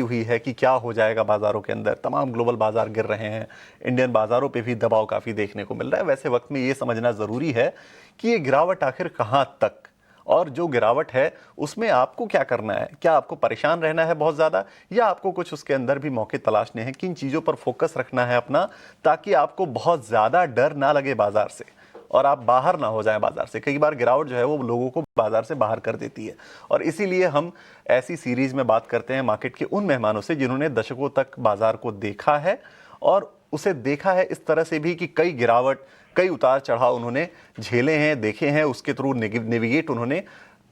हुई है कि क्या हो जाएगा बाजारों के अंदर। तमाम ग्लोबल बाजार गिर रहे हैं, इंडियन बाजारों पे भी दबाव काफ़ी देखने को मिल रहा है। वैसे वक्त में ये समझना ज़रूरी है कि ये गिरावट आखिर कहाँ तक, और जो गिरावट है उसमें आपको क्या करना है। क्या आपको परेशान रहना है बहुत ज़्यादा, या आपको कुछ उसके अंदर भी मौके तलाशने हैं? किन चीज़ों पर फोकस रखना है अपना, ताकि आपको बहुत ज़्यादा डर ना लगे बाजार से और आप बाहर ना हो जाएं बाजार से। कई बार गिरावट जो है वो लोगों को बाजार से बाहर कर देती है, और इसीलिए हम ऐसी सीरीज में बात करते हैं मार्केट के उन मेहमानों से जिन्होंने दशकों तक बाजार को देखा है, और उसे देखा है इस तरह से भी कि कई गिरावट, कई उतार चढ़ाव उन्होंने झेले हैं, देखे हैं, उसके थ्रू नेविगेट उन्होंने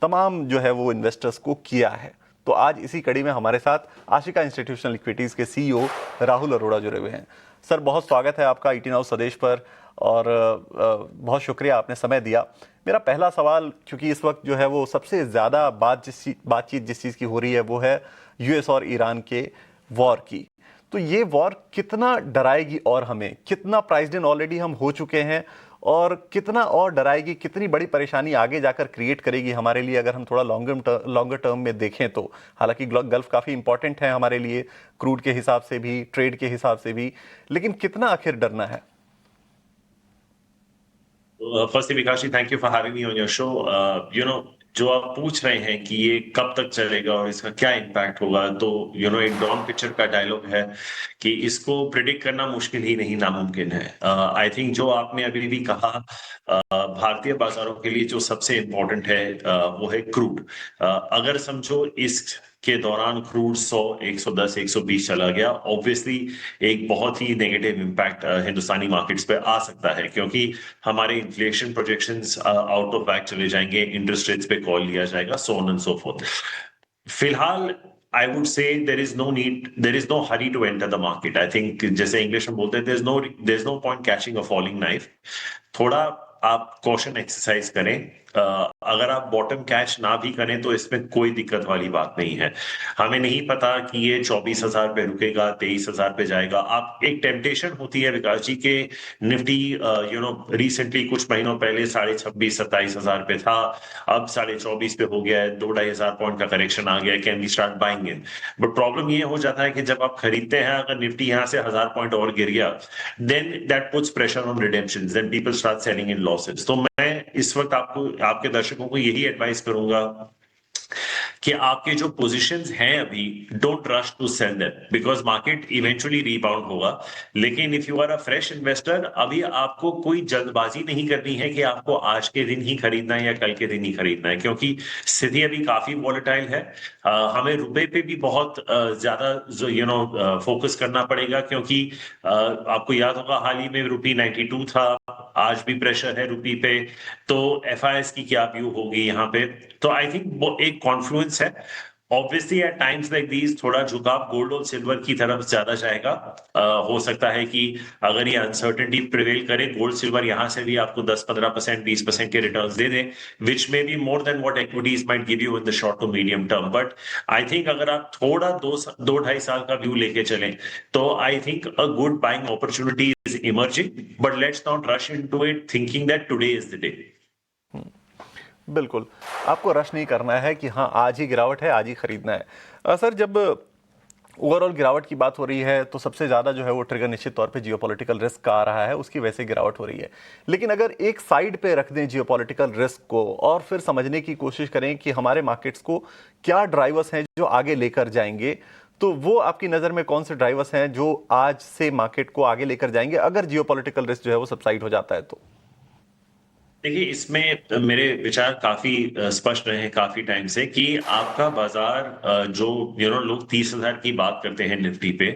तमाम जो है वो इन्वेस्टर्स को किया है। तो आज इसी कड़ी में हमारे साथ आशिका इंस्टीट्यूशनल इक्विटीज के सीईओ राहुल अरोड़ा जुड़े हुए हैं। सर, बहुत स्वागत है आपका ईटी नाउ स्वदेश पर, और बहुत शुक्रिया आपने समय दिया। मेरा पहला सवाल, क्योंकि इस वक्त जो है वो सबसे ज़्यादा बातचीत जिस चीज़ की हो रही है वो है यूएस और ईरान के वॉर की। तो ये वॉर कितना डराएगी, और हमें कितना प्राइस्ड इन ऑलरेडी हम हो चुके हैं, और कितना और डराएगी, कितनी बड़ी परेशानी आगे जाकर क्रिएट करेगी हमारे लिए, अगर हम थोड़ा लॉन्गर टर्म में देखें तो। हालांकि गल्फ काफ़ी इंपॉर्टेंट है हमारे लिए, क्रूड के हिसाब से भी, ट्रेड के हिसाब से भी, लेकिन कितना आखिर डरना है? Firstly, Vikashi, thank you for having me on your show. जो आप पूछ रहे हैं कि ये कब तक चलेगा और इसका क्या इम्पैक्ट होगा, तो एक डॉन पिक्चर का डायलॉग है कि इसको प्रिडिक्ट करना मुश्किल ही नहीं, नामुमकिन है। आई थिंक जो आपने अभी भी कहा, भारतीय बाजारों के लिए जो सबसे इम्पोर्टेंट है वो है क्रूड। अगर समझो इस के दौरान क्रूड 100, 110, 120 चला गया, ऑब्वियसली एक बहुत ही नेगेटिव इम्पैक्ट हिंदुस्तानी मार्केट्स पे आ सकता है, क्योंकि हमारे inflation projections out of whack चले जाएंगे, इंटरेस्ट रेट्स पे कॉल लिया जाएगा, so on and so forth. फिलहाल I would say there is no hurry to enter the market. I think जैसे इंग्लिश में बोलते हैं, there is no point catching a falling knife. थोड़ा आप कॉशन एक्सरसाइज करें। अगर आप बॉटम कैच ना भी करें तो इसमें कोई दिक्कत वाली बात नहीं है। हमें नहीं पता कि ये 24,000 पे रुकेगा, 23,000 पे जाएगा। आप एक टेम्पटेशन होती है विकास जी के, निफ्टी रिसेंटली कुछ महीनों पहले 26,500, 27,000 पे था, अब 24,500 पे हो गया है, 2-2,500 पॉइंट का करेक्शन आ गया है, can we start buying in. But problem ये हो जाता है कि जब आप खरीदते हैं, अगर निफ्टी यहां से 1,000 पॉइंट और गिर गया, then that puts pressure on redemptions, then people start selling in losses. तो मैं इस वक्त आपको, आपके दर्शकों को यही एडवाइस करूंगा कि आपके जो पोजीशंस हैं अभी, don't rush to sell them, because market eventually rebound होगा। लेकिन if you are a fresh investor, अभी आपको कोई जल्दबाजी नहीं करनी है कि आपको आज के दिन ही खरीदना है या कल के दिन ही खरीदना है, क्योंकि स्थिति अभी काफी वॉलेटाइल है। हमें रुपए पे भी बहुत ज्यादा फोकस करना पड़ेगा, क्योंकि आपको याद होगा हाल ही में रुपी 92 था, आज भी प्रेशर है रुपी पे। तो एफआईएस की क्या व्यू होगी यहाँ पे? तो आई थिंक वो एक कॉन्फ्लुएंस है। Obviously at times like these थोड़ा झुकाव गोल्ड और सिल्वर की तरफ ज्यादा जाएगा। हो सकता है कि अगर ये अनसर्टेनिटी प्रिवेल करे, गोल्ड सिल्वर यहाँ से भी आपको 10-15%, 20% के रिटर्न्स दे दे, which may be more than what equities might give you in the short to medium term. But I think अगर आप थोड़ा 2-2.5 साल का व्यू लेके चलें, तो I think a good buying opportunity is emerging, but let's not rush into it thinking that today is the day. बिल्कुल, आपको रश नहीं करना है कि हाँ आज ही गिरावट है, आज ही खरीदना है। सर, जब ओवरऑल गिरावट की बात हो रही है तो सबसे ज़्यादा जो है वो ट्रिगर निश्चित तौर पे जियोपॉलिटिकल रिस्क का आ रहा है, उसकी वजह से गिरावट हो रही है। लेकिन अगर एक साइड पे रख दें जियोपॉलिटिकल रिस्क को, और फिर समझने की कोशिश करें कि हमारे मार्केट्स को क्या ड्राइवर्स हैं जो आगे लेकर जाएंगे, तो वो आपकी नज़र में कौन से ड्राइवर्स हैं जो आज से मार्केट को आगे लेकर जाएंगे अगर जियोपॉलिटिकल रिस्क जो है वो सबसाइड हो जाता है तो? देखिए, इसमें मेरे विचार काफी स्पष्ट रहे हैं काफी टाइम से, कि आपका बाजार जो लोग 30,000 की बात करते हैं निफ्टी पे,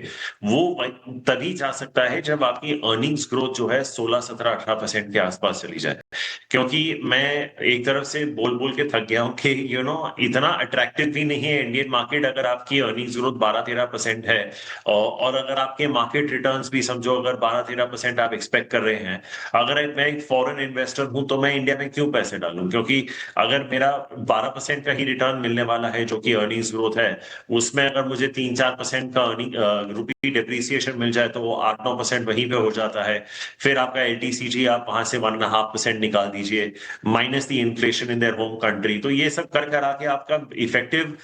वो तभी जा सकता है जब आपकी अर्निंग्स ग्रोथ जो है 16, 17, 18% के आसपास चली जाए। क्योंकि मैं एक तरफ से बोल बोल के थक गया हूं कि इतना अट्रैक्टिव भी नहीं है इंडियन मार्केट अगर आपकी अर्निंग्स ग्रोथ 12-13% है। और अगर आपके मार्केट रिटर्न्स भी समझो अगर 12-13% आप एक्सपेक्ट कर रहे हैं, अगर मैं एक फॉरेन इन्वेस्टर हूं तो मैं इंडिया में क्यों पैसे डालूं? क्योंकि अगर मेरा 12% का ही रिटर्न मिलने वाला है जो कि अर्निंग्स ग्रोथ है, उसमें अगर मुझे 3-4% का अर्निंग रुपी डेप्रीसिएशन मिल जाए तो वो 8-9% वहीं पे हो जाता है। फिर आपका एलटीसीजी आप वहां से 1.5% 5% निकाल दीजिए, minus the inflation in their home country, तो ये सब कर करा के आपका इफेक्टिव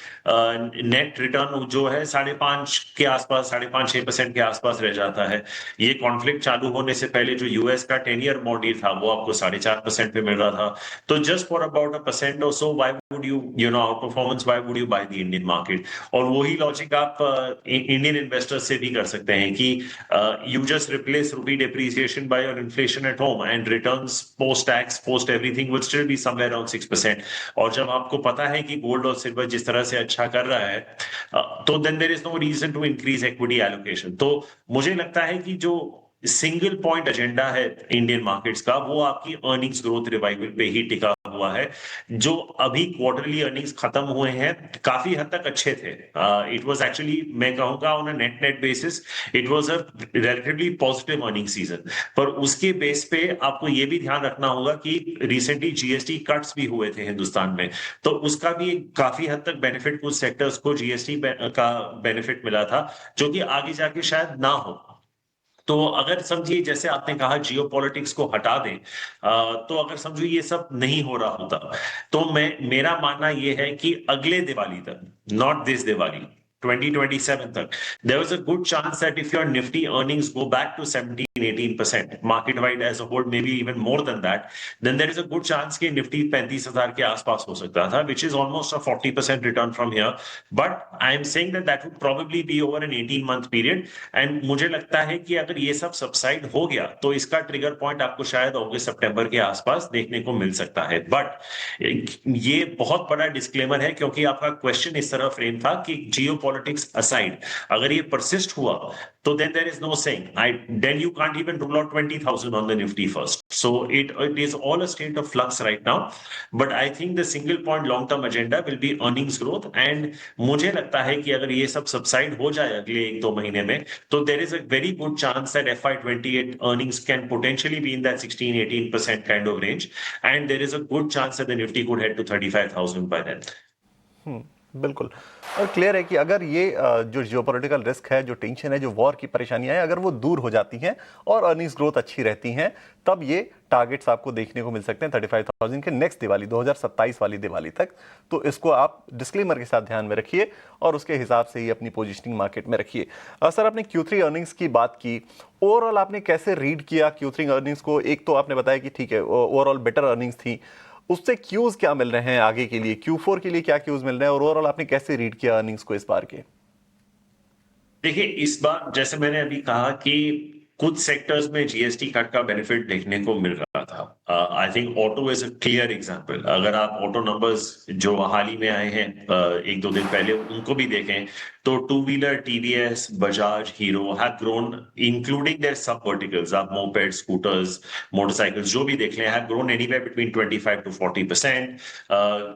नेट रिटर्न जो है 5.5 के आसपास, 5.5-6% के आसपास रह जाता है। ये कॉन्फ्लिक्ट चालू होने से पहले जो यूएस का 10 ईयर बॉन्ड था वो आपको 4.5% पे मिल रहा था। तो जस्ट फॉर अबाउट 1% और so why would you know out performance, why would you by the Indian market? और वही लॉजिक आप इंडियन इन्वेस्टर्स से भी कर सकते हैं कि you just replace rupee depreciation by your inflation at home and returns post tax, post everything would still be somewhere around 6%. और जब आपको पता है कि गोल्ड और सिल्वर जिस तरह से अच्छा कर रहा है, तो then there is no reason to increase equity allocation. तो मुझे लगता है कि जो सिंगल पॉइंट एजेंडा है इंडियन मार्केट्स का, वो आपकी अर्निंग्स ग्रोथ रिवाइवल पे ही टिका हुआ है। जो अभी क्वार्टरली अर्निंग्स खत्म हुए हैं काफी हद तक अच्छे थे। इट वाज एक्चुअली, मैं कहूंगा on a net basis it was a relatively positive earning season. पर उसके बेस पे आपको ये भी ध्यान रखना होगा कि रिसेंटली जीएसटी कट्स भी हुए थे हिंदुस्तान में, तो उसका भी काफी हद तक बेनिफिट कुछ सेक्टर्स को जीएसटी का बेनिफिट मिला था, जो कि आगे जाके शायद ना हो। तो अगर समझिए जैसे आपने कहा जियो पॉलिटिक्स को हटा दें, तो अगर समझो ये सब नहीं हो रहा होता, तो मेरा मानना ये है कि अगले दिवाली तक, नॉट दिस दिवाली, 2027 तक, there was a good chance that if your Nifty earnings go back to 17-18%, market wide as a whole, maybe even more than that, then there is a good chance कि Nifty 35,000 के आसपास हो सकता था, which is almost a 40% return from here. But I am saying that that would probably be over an 18-month period. And मुझे लगता है कि अगर ये सब सबसाइड हो गया तो इसका ट्रिगर पॉइंट आपको शायद अगस्त सितंबर के आसपास देखने को मिल सकता है। बट ये बहुत बड़ा डिस्क्लेमर है, क्योंकि आपका क्वेश्चन इस तरह फ्रेम था कि जियो पॉलिटिक्स असाइड अगर ये परसिस्ट हुआ तो then there is no saying, then you can't even rule out 20,000 on the Nifty first. So it is all a state of flux right now. But I think the single point long term agenda will be earnings growth. And मुझे लगता है कि अगर ये सब subside हो जाए अगले 1-2 महीने में, तो there is a very good chance that FY28 earnings can potentially be in that 16-18% kind of range, and there is a good chance that the Nifty could head to 35,000 by then. बिल्कुल। और clear है कि अगर ये जो geopolitical risk है, जो tension है, जो वॉर की परेशानियां हैं, अगर वो दूर हो जाती हैं और अर्निंग्स ग्रोथ अच्छी रहती हैं, तब ये टारगेट्स आपको देखने को मिल सकते हैं 35,000 के नेक्स्ट दिवाली, 2027 वाली दिवाली तक। तो इसको आप डिस्क्लेमर के साथ ध्यान में रखिए और उसके हिसाब से ही अपनी पोजिशनिंग मार्केट में रखिए। सर, आपने Q3 अर्निंग्स की बात की, ओवरऑल आपने कैसे रीड किया Q3 अर्निंग्स को? एक तो आपने बताया कि ठीक है ओवरऑल बेटर अर्निंग्स थी, उससे क्यूज क्या मिल रहे हैं आगे के लिए, Q4 के लिए क्या क्यूज मिल रहे हैं, और ओवरऑल आपने कैसे रीड किया अर्निंग्स को इस बार के? देखिए, इस बार जैसे मैंने अभी कहा कि कुछ सेक्टर्स में जीएसटी कट का बेनिफिट देखने को मिल रहा था। I think auto is a clear example. अगर आप ऑटो नंबर्स जो हाल ही में आए हैं 1-2 दिन पहले उनको भी देखें, तो two wheeler TVS, Bajaj, Hero have grown, including their sub verticals, आप मोपेड, स्कूटर्स, मोटरसाइकिल्स जो भी देख लें, have grown anywhere between 25 to 40%।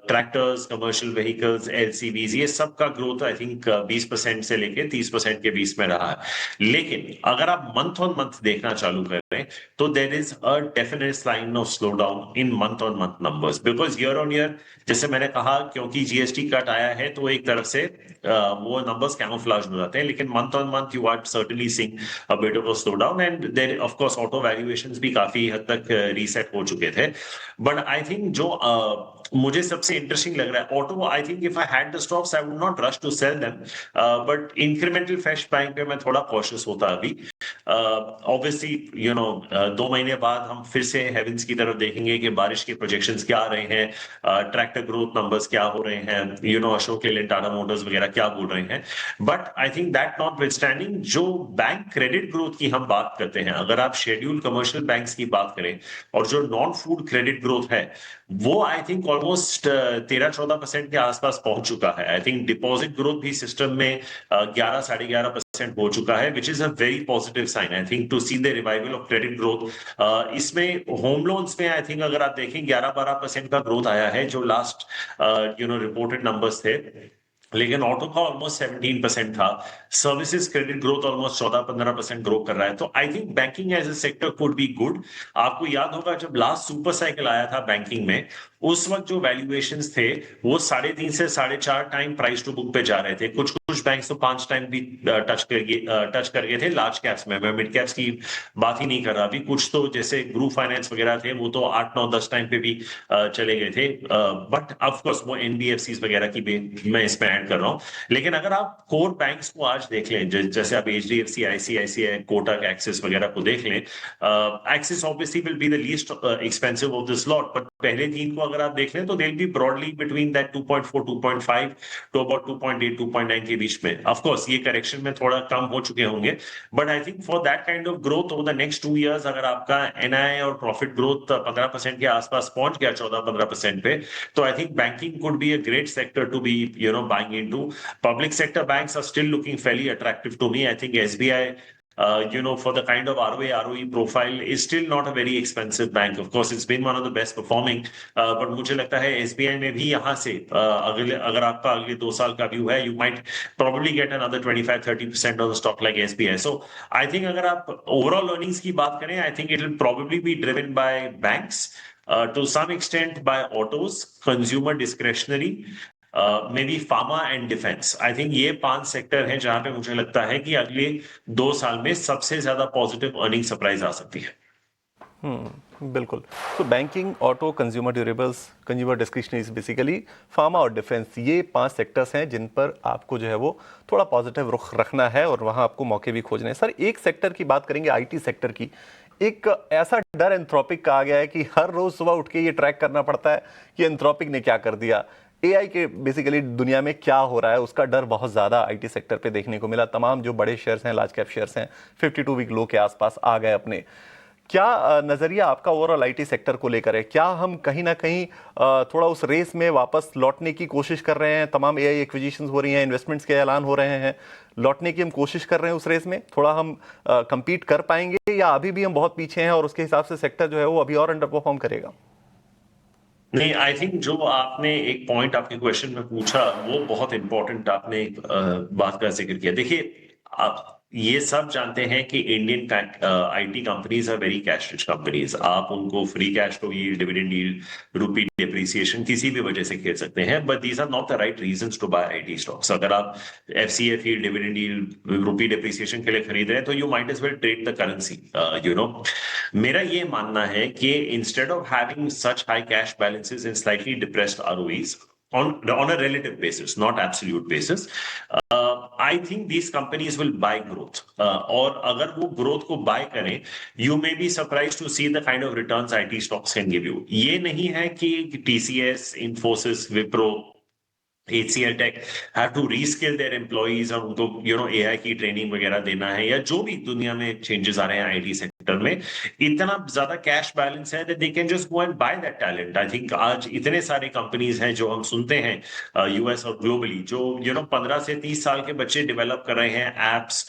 Tractors, commercial vehicles, LCVs, ये सब का ग्रोथ आई थिंक 20% से लेके 30% के बीच में रहा है। लेकिन अगर आप मंथ ऑन मंथ देखना चालू करें, तो there is a definite sign of slow down in month on month numbers, because year on year, जैसे मैंने कहा, क्योंकि जीएसटी कट आया है तो एक तरफ से वो नंबर्स कैमोफ्लेज हो जाते हैं, लेकिन month on month you are certainly seeing a bit of a slow down. And there of course auto valuations भी काफी हद तक रीसेट हो चुके थे। बट आई थिंक जो मुझे सबसे इंटरेस्टिंग लग रहा है auto, I think if I had the stocks I would not rush to sell them, but incremental fresh buying पे मैं थोड़ा कॉशियस होता अभी। ऑब्वियसली 2 महीने बाद हम फिर से हेवेंस की तरफ देखेंगे कि बारिश के प्रोजेक्शंस क्या आ रहे हैं, ट्रैक्टर ग्रोथ नंबर्स क्या हो रहे हैं, अशोक लेलैंड, टाटा मोटर्स वगैरह क्या बोल रहे हैं। But I think that notwithstanding, जो बैंक क्रेडिट ग्रोथ की हम बात करते हैं, अगर आप शेड्यूल्ड कमर्शियल बैंक्स की बात करें, और जो नॉन फूड क्रेडिट ग्रोथ है, वो आई थिंक ऑलमोस्ट 13-14% के आसपास पहुंच चुका है। आई थिंक डिपॉजिट ग्रोथ भी सिस्टम में 11-11.5% हो चुका है, which is a very positive sign I think to see the revival of credit growth. इसमें होम लोन्स में आई थिंक अगर आप देखें 11-12% का ग्रोथ आया है, जो लास्ट रिपोर्टेड नंबर्स थे। लेकिन ऑटो का ऑलमोस्ट 17% था, services credit growth almost 14-15% grow कर रहा है। तो I think banking as a sector could be good. आपको याद होगा जब लास्ट सुपर साइकिल आया था बैंकिंग में, उस वक्त जो वैल्यूएशंस थे वो 3.5 से 4.5 टाइम प्राइस टू बुक पे जा रहे थे। कुछ कुछ बैंक्स तो 5 टाइम भी टच कर गए थे लार्ज कैप्स में। मैं मिड कैप्स की बात ही नहीं कर रहा अभी। कुछ तो जैसे ग्रुप फाइनेंस वगैरह थे वो तो 8 9 10 टाइम पे भी चले गए थे। बट ऑफ कोर्स वो एनबीएफसी वगैरह की भी मैं इसमें ऐड कर रहा हूँ। लेकिन अगर आप कोर बैंक्स को आज देख लें, जैसे आप एचडीएफसी, आईसीआईसीआई, कोटक, एक्सिस वगैरह को देख लें, Axis obviously will be the least expensive of this lot, but पहले 3 को अगर आप देख लें तो they will be broadly between that 2.4 2.5 to about 2.8 2.9 के बीच में। ऑफ कोर्स ये करेक्शन में थोड़ा कम हो चुके होंगे, but I think for that kind of growth over the next 2 years अगर आपका एनआई और प्रॉफिट ग्रोथ 15% के आसपास पहुंच गया, 14-15% पे, तो I think banking could be a great sector to be buying into. Public sector banks are still looking fairly attractive to me. I think SBI, for the kind of ROA, ROE profile is still not a very expensive bank. Of course, it's been one of the best performing, but मुझे लगता है SBI में भी यहाँ से अगर आपका अगले 2 साल का व्यू है, you might probably get another 25-30% on the stock like SBI. So I think अगर आप overall earnings की बात करें, I think it will probably be driven by banks, to some extent by autos, consumer discretionary, may be pharma and defence. I think ये 5 sector हैं जहां पे मुझे लगता है कि अगले 2 साल में सबसे ज्यादा पॉजिटिव अर्निंग सरप्राइज आ सकती है। बिल्कुल। तो banking, auto, consumer durables, consumer discretionaries, basically pharma और डिफेंस, ये 5 सेक्टर्स हैं जिन पर आपको जो है वो थोड़ा पॉजिटिव रुख रखना है और वहाँ आपको मौके भी खोजने हैं। सर, एक सेक्टर की बात करेंगे, आईटी सेक्टर की। एक ऐसा डर एंथ्रोपिक का आ गया है कि हर रोज सुबह उठ के ये ट्रैक करना पड़ता है कि एंथ्रोपिक ने क्या कर दिया, एआई के बेसिकली दुनिया में क्या हो रहा है, उसका डर बहुत ज़्यादा आईटी सेक्टर पे देखने को मिला। तमाम जो बड़े शेयर्स हैं, लार्ज कैप शेयर्स हैं, 52 वीक लो के आसपास आ गए अपने। क्या नज़रिया आपका ओवरऑल आईटी सेक्टर को लेकर है? क्या हम कहीं ना कहीं थोड़ा उस रेस में वापस लौटने की कोशिश कर रहे हैं? तमाम एआई एक्विजिशंस हो रही हैं, इन्वेस्टमेंट्स के ऐलान हो रहे हैं, लौटने की हम कोशिश कर रहे हैं उस रेस में? थोड़ा हम compete कर पाएंगे या अभी भी हम बहुत पीछे हैं और उसके हिसाब से सेक्टर जो है वो अभी और अंडर परफॉर्म करेगा? नहीं, आई थिंक जो आपने एक पॉइंट आपके क्वेश्चन में पूछा वो बहुत इंपॉर्टेंट आपने एक बात का जिक्र किया। देखिए, आप ये सब जानते हैं कि Indian IT companies are very cash rich companies. आप उनको free cash flow yield, dividend yield, rupee depreciation किसी भी वजह से खेल सकते हैं, but these are not the right reasons to buy IT stocks. अगर आप FCF yield, dividend yield, rupee depreciation के लिए खरीद रहे हैं तो you might as well trade the currency. मेरा ये मानना है कि instead of having such high cash balances in slightly depressed ROEs on a relative basis, not absolute basis, I think these companies will buy growth. और अगर वो growth को buy करें, you may be surprised to see the kind of returns IT stocks can give you. ये नहीं है कि TCS, Infosys, Wipro, HCL Tech have to reskill their employees और उनको AI की ट्रेनिंग वगैरह देना है, या जो भी दुनिया में चेंजेस आ रहे हैं आईटी सेक्टर में, इतना ज्यादा कैश बैलेंस है that they can just go and buy that talent. I think आज इतने सारे कंपनीज हैं जो हम सुनते हैं यूएस और ग्लोबली, जो 15 से 30 साल के बच्चे डेवलप कर रहे हैं एप्स,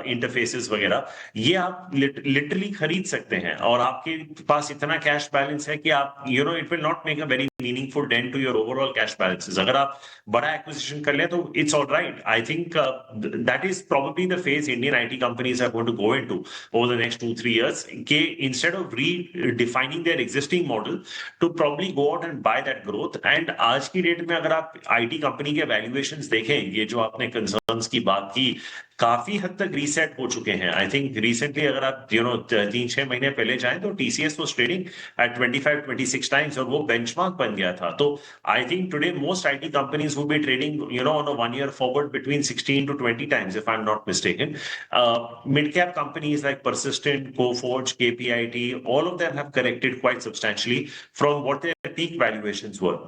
इंटरफेसेस वगैरह, ये आप लिटरली खरीद सकते हैं और आपके पास इतना कैश बैलेंस है कि आप it will not make a very meaningful dent to your overall cash balances. अगर आप बड़ा एक्विजिशन कर ले तो it's all right. I think that is probably the phase Indian IT companies are going to go into over the next 2-3 years, के instead of redefining their existing model to probably go out and buy that growth. And आज की date में अगर आप IT company के valuations देखें, ये जो आपने कंसर्न्स की बात की, काफी हद तक रीसेट हो चुके हैं। आई थिंक रिसेंटली अगर आप 3-6 महीने पहले जाएं तो TCS was trading at 25-26 times और वो बेंचमार्क बन गया था। तो I think today most IT companies will be trading on a 1 year forward between 16 to 20 times if I'm not mistaken. Mid cap companies like Persistent, Coforge, KPIT, all of them have corrected quite substantially from what their peak valuations were.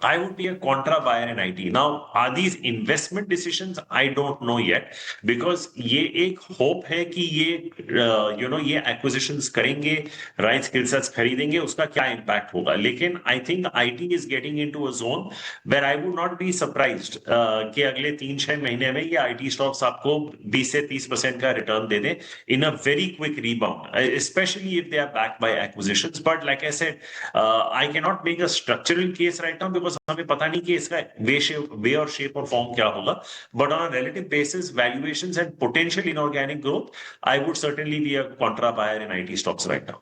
I would be a contra buyer in IT. Now, are these investment decisions? I don't know yet, because ये एक hope है कि ये acquisitions करेंगे, right skill sets खरीदेंगे, उसका क्या impact होगा। लेकिन I think IT is getting into a zone where I would not be surprised कि अगले 3-6 महीने में ये IT stocks आपको 20 से 30% का return दे दें in a very quick rebound, especially if they are backed by acquisitions. But like I said, I cannot make a structural case right now because हमें पता नहीं कि इसका वे और शेप और फॉर्म क्या होगा। But on a relative basis, valuations and potential inorganic growth, I would certainly be a contra buyer in IT stocks right now.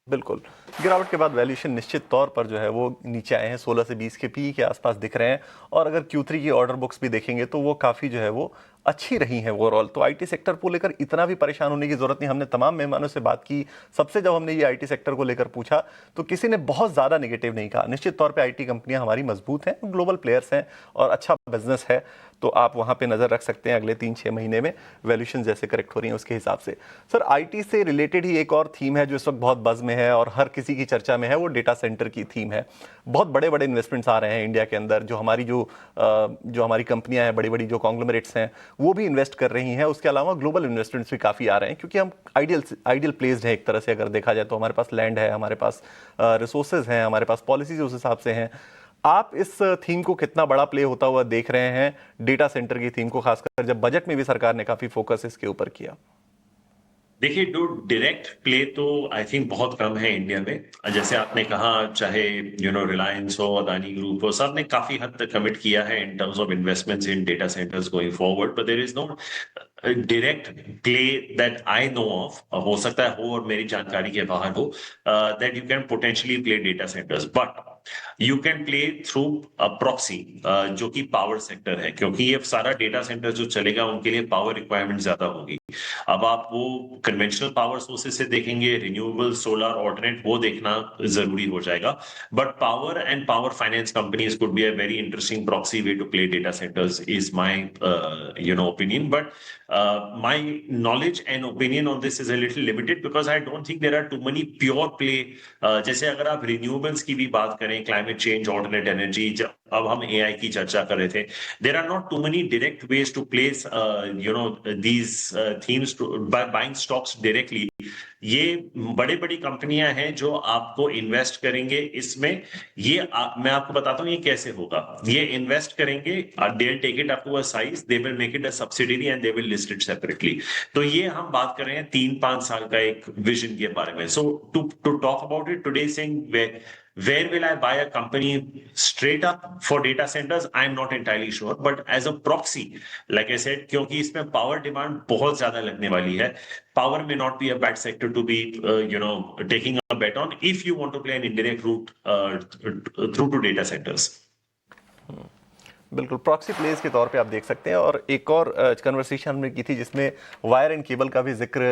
बिल्कुल। गिरावट के बाद वैल्यूएशन निश्चित तौर पर जो है वो नीचे आए हैं, 16 से 20 के पी के आसपास दिख रहे हैं। और अगर Q3 की ऑर्डर बुक्स भी देखेंगे तो वो काफ़ी जो है वो अच्छी रही हैं ओवरऑल। तो आईटी सेक्टर को लेकर इतना भी परेशान होने की ज़रूरत नहीं। हमने तमाम मेहमानों से बात की, सबसे जब हमने ये आईटी सेक्टर को लेकर पूछा तो किसी ने बहुत ज़्यादा नेगेटिव नहीं कहा। निश्चित तौर पर आईटी कंपनियां हमारी मजबूत हैं, ग्लोबल प्लेयर्स हैं और अच्छा बिजनेस है। तो आप वहाँ पे नज़र रख सकते हैं अगले 3-6 महीने में वैल्यूएशन जैसे करेक्ट हो रही हैं उसके हिसाब से। सर, आईटी से रिलेटेड ही एक और थीम है जो इस वक्त बहुत बज़ में है और हर किसी की चर्चा में है, वो डेटा सेंटर की थीम है। बहुत बड़े बड़े इन्वेस्टमेंट्स आ रहे हैं इंडिया के अंदर। जो हमारी कंपनियां हैं, बड़ी बड़ी जो कॉन्ग्लोमरेट्स हैं, वो भी इन्वेस्ट कर रही हैं। उसके अलावा ग्लोबल इन्वेस्टमेंट्स भी काफ़ी आ रहे हैं क्योंकि हम आइडियल प्लेस्ड हैं एक तरह से। अगर देखा जाए तो हमारे पास लैंड है, हमारे पास रिसोर्सेज हैं, हमारे पास पॉलिसीज उस हिसाब से हैं। आप इस थीम को कितना बड़ा प्ले होता हुआ देख रहे हैं, डेटा सेंटर की थीम को, खासकर जब बजट में भी सरकार ने काफी फोकस इसके ऊपर किया? देखिए, जो डायरेक्ट प्ले तो आई थिंक बहुत कम है इंडिया में। जैसे आपने कहा, चाहे रिलायंस हो, अदानी ग्रुप हो, सब ने काफी हद तक कमिट किया है in terms of investments in data centres going forward, but there is no direct play that I know of. हो सकता है हो और मेरी जानकारी के बाहर हो, that you can potentially play data centres, but you can play through proxy, जो कि पावर सेक्टर है, क्योंकि ये सारा डेटा सेंटर जो चलेगा उनके लिए पावर रिक्वायरमेंट ज्यादा होगी। अब आप वो कन्वेंशनल पावर सोर्सेज से देखेंगे, रिन्यूएबल, सोलर, ऑल्टरनेट, वो देखना जरूरी हो जाएगा। But power and power finance companies could be a very interesting proxy way to play data centres, is my opinion. But my knowledge and opinion on this is a little limited because I don't think there are too many pure play. जैसे अगर आप renewables की भी बात करें, climate change, alternate energy, अब हम AI की चर्चा कर रहे थे, there are not too many direct ways to place these themes by buying stocks directly. ये बड़ी बड़ी कंपनियां हैं जो आपको इन्वेस्ट करेंगे इसमें। मैं आपको बताता हूं ये कैसे होगा। ये इन्वेस्ट करेंगे, they will take it up to a size, they will make it a subsidiary and they will list it separately. तो ये हम बात कर रहे हैं 3-5 साल का एक विजन के बारे में। So to talk about it today, saying where will I buy a company straight up for data centers? I'm not entirely sure, but as a proxy, like I said, क्योंकि इसमें पावर डिमांड बहुत ज्यादा लगने वाली है, power may not be a bad sector to be taking a bet on if you want to play an indirect route through to data centers. बिल्कुल, proxy place के तौर पे आप देख सकते हैं। और एक और कन्वर्सेशन हमने की थी जिसमें वायर एंड केबल का भी जिक्र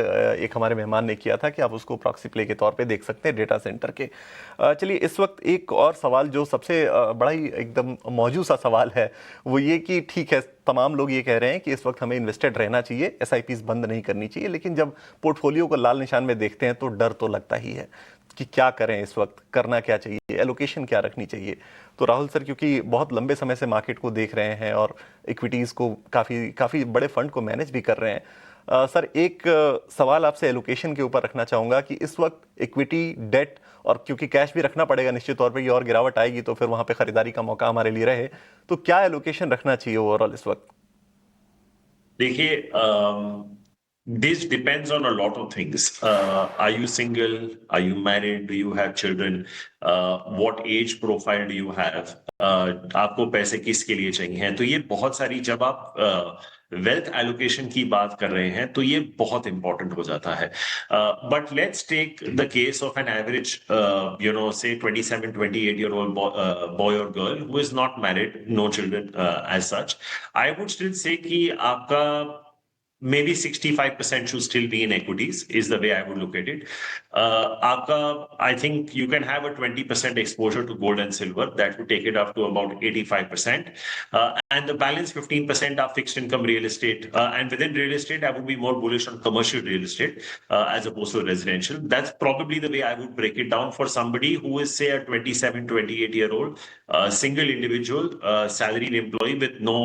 एक हमारे मेहमान ने किया था कि आप उसको प्रॉक्सी प्ले के तौर पे देख सकते हैं डेटा सेंटर के। चलिए, इस वक्त एक और सवाल जो सबसे बड़ा ही एकदम मौजूद सा सवाल है, वो ये कि ठीक है, तमाम लोग ये कह रहे हैं कि इस वक्त हमें इन्वेस्टेड रहना चाहिए, एसआईपीज बंद नहीं करनी चाहिए, लेकिन जब पोर्टफोलियो को लाल निशान में देखते हैं तो डर तो लगता ही है कि क्या करें, इस वक्त करना क्या चाहिए, एलोकेशन क्या रखनी चाहिए। तो राहुल सर, क्योंकि बहुत लंबे समय से मार्केट को देख रहे हैं और इक्विटीज़ को काफ़ी बड़े फंड को मैनेज भी कर रहे हैं, सर एक सवाल आपसे एलोकेशन के ऊपर रखना चाहूँगा कि इस वक्त इक्विटी, डेट, और क्योंकि कैश भी रखना पड़ेगा निश्चित तौर पे, ये और गिरावट आएगी तो फिर वहाँ पे खरीदारी का मौका हमारे लिए रहे, तो क्या एलोकेशन रखना चाहिए ओवरऑल इस वक्त? देखिए, this depends on a lot of things. Are you single? Are you married? Do you have children? What age profile do you have? आपको पैसे किसके लिए चाहिए हैं? तो ये बहुत सारी, जब आप वेल्थ एलोकेशन की बात कर रहे हैं तो ये बहुत इंपॉर्टेंट हो जाता है। But let's take the case of an average से 27-28 year old boy or girl who is not married, no children as such. I would still say कि आपका maybe 65% should still be in equities, is the way I would look at it. I think you can have a 20% exposure to gold and silver. That would take it up to about 85%. And the balance 15% are fixed income real estate. And within real estate, I would be more bullish on commercial real estate as opposed to residential. That's probably the way I would break it down for somebody who is, say, a 27-28 year old single individual, salaried employee with no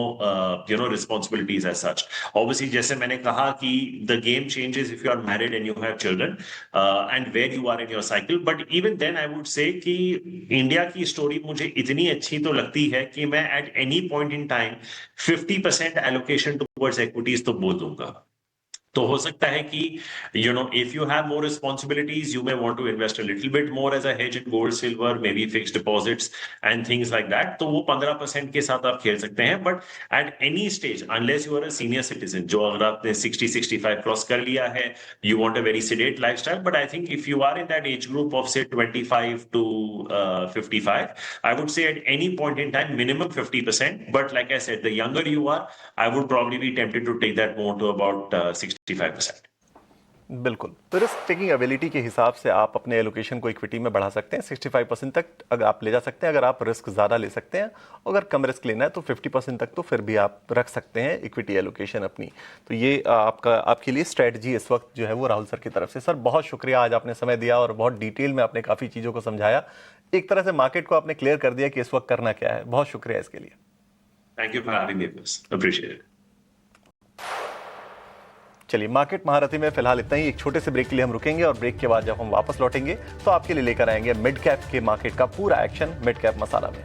responsibilities as such. Obviously, जैसे मैंने कहा कि the game changes if you are married and you have children and where you are in your cycle. But even then, I would say कि India की story मुझे इतनी अच्छी तो लगती है कि मैं at any point in time 50% allocation towards equities तो बोल दूंगा। तो हो सकता है कि if you have more responsibilities, you may want to invest a little bit more as a hedge in gold, silver, maybe fixed deposits and things like that. तो वो 15% के साथ आप खेल सकते हैं. But at any stage, unless you are a senior citizen, जो अगर आपने 60-65 क्रॉस कर लिया है, you want a very sedate lifestyle. But I think if you are in that age group of say 25 to 55, I would say at any point in time, minimum 50%. But like I said, the younger you are, I would probably be tempted to take that more to about 65%. बिल्कुल, तो risk taking ability के हिसाब से आप अपने allocation को equity में बढ़ा सकते हैं 65% तक अगर आप ले जा सकते हैं, अगर आप रिस्क ज़्यादा ले सकते हैं, अगर कम रिस्क लेना है तो 50% तक तो फिर भी आप रख सकते हैं इक्विटी एलोकेशन अपनी। तो ये आपके लिए स्ट्रेटजी इस वक्त जो है वो राहुल सर की तरफ से। सर बहुत शुक्रिया, आज आपने समय दिया और बहुत डिटेल में आपने काफ़ी चीज़ों को समझाया, एक तरह से मार्केट को आपने क्लियर कर दिया कि इस वक्त करना क्या है। बहुत शुक्रिया इसके लिए। Thank you for having me, appreciate it. चलिए, मार्केट महारथी में फिलहाल इतना ही। एक छोटे से ब्रेक के लिए हम रुकेंगे और ब्रेक के बाद जब हम वापस लौटेंगे तो आपके लिए लेकर आएंगे मिड कैप के मार्केट का पूरा एक्शन मिड कैप मसाला में।